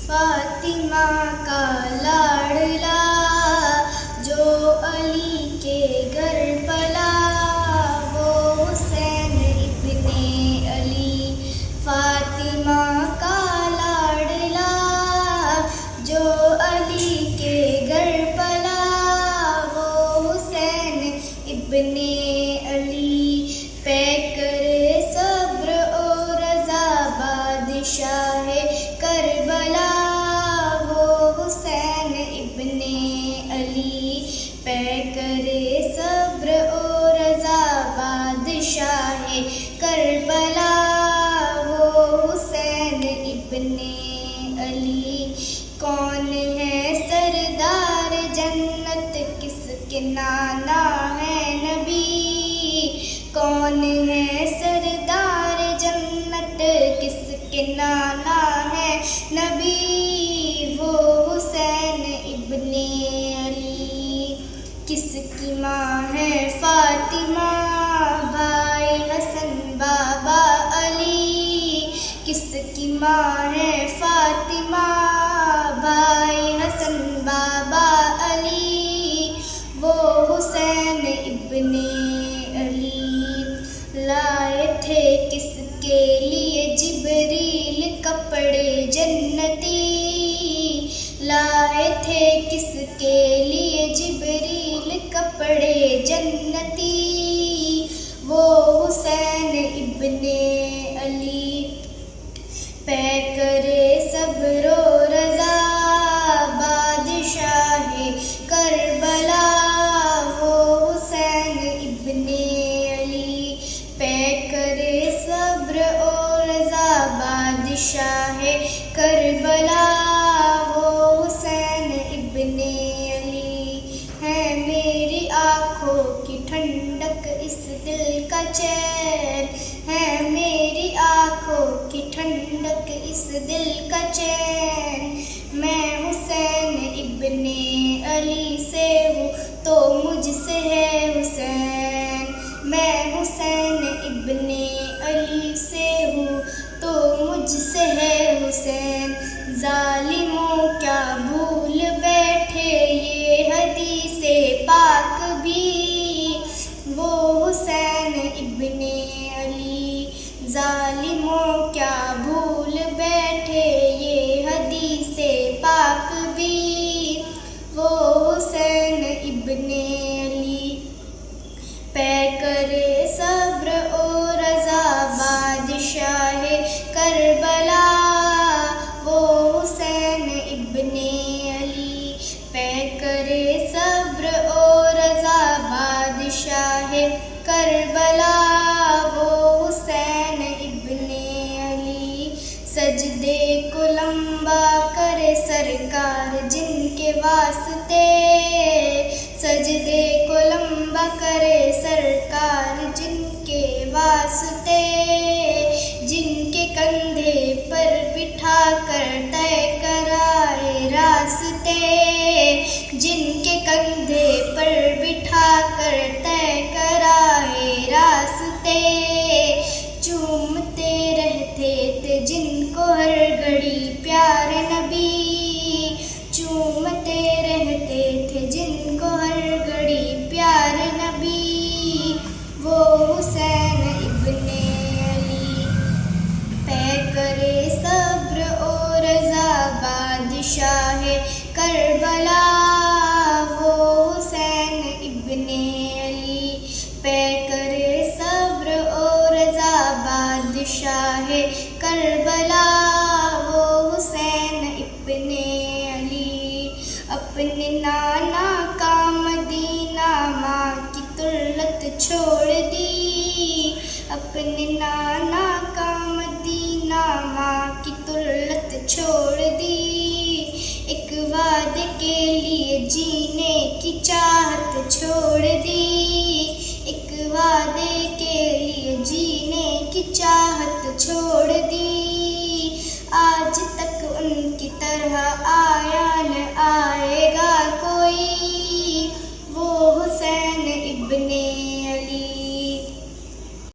فاطمہ کا لاڈلا جو علی کے گھر پلا وہ حسین ابن علی۔ فاطمہ کا لاڈلا جو علی کے گھر پلا وہ حسین ابن علی۔ پیکر صبر و رضا بادشاہ کربلا وہ حسین ابن علی۔ پیکر صبر و رضا بادشاہ کربلا وہ حسین ابن علی۔ کون ہے سردار جنت کس کے نانا ہے نبی؟ کون ہے سردار جنت کس کے نانا ہے نبی؟ وہ حسین ابن علی۔ کس کی ماں ہے فاطمہ بھائی حسن بابا علی؟ کس کی ماں ہے فاطمہ بھائی حسن بابا علی؟ وہ حسین ابن علی۔ لائے تھے کس کے لیے جبریل کپڑے جنتی؟ لائے تھے کس کے لیے جبریل کپڑے جنتی؟ وہ حسین ابن علی۔ پیکر صبر و رضا بادشاہ کربلا وہ حسین ابن علی۔ پیکر صبر و رضا بادشاہ کربلا وہ حسین ابن علی۔ ہے میری آنکھوں کی ٹھنڈک اس دل کا چین، ہے میری آنکھوں کی ٹھنڈک اس دل کا چین۔ میں حسین ابن علی سے ہوں تو مجھ سے ہے حسین۔ میں حسین ابن علی سے ہوں تو مجھ سے ہے حسین۔ ظالموں کیا بھول بیٹھے یہ حدیث پاک بھی، وہ حسین ابن علی۔ ظالموں کیا بھول بیٹھے یہ حدیث پاک بھی، وہ حسین ابن علی۔ پیکر صبر و رضا بادشاہ کربلا وہ حسین ابن علی۔ پیکر صبر و رضا بادشاہ کربلا وہ حسین ابن علی۔ سجدے کو لمبا کرے سرکار جن کے واسطے، سجدے کو لمبا کرے سرکار جن کے واسطے، جن کے کندھے پر بٹھا کر طے کرائے راستے، جن کے کندھے پر بٹھا کر طے کرائے راستے۔ چومتے رہتے تھے جن کو ہر گھڑی پیارے نبی، چومتے رہتے تھے جن کو ہر گھڑی پیارے نبی، وہ حسین ابن علی۔ پیکر صبر و رضا بادشاہ کربلا وہ حسین ابن علی۔ پیکر صبر و رضا بادشاہ کربلا وہ حسین ابن علی۔ اپنے نانا کا مدینہ ماں کی ترلت چھوڑ دی، اپنے نانا کا مدینہ ماں کی ترلت چھوڑ دی۔ ایک وعدے کے لیے جینے کی چاہت چھوڑ دی، ایک وعدے کے لیے جینے کی چاہت چھوڑ دی۔ آج تک ان کی طرح آیا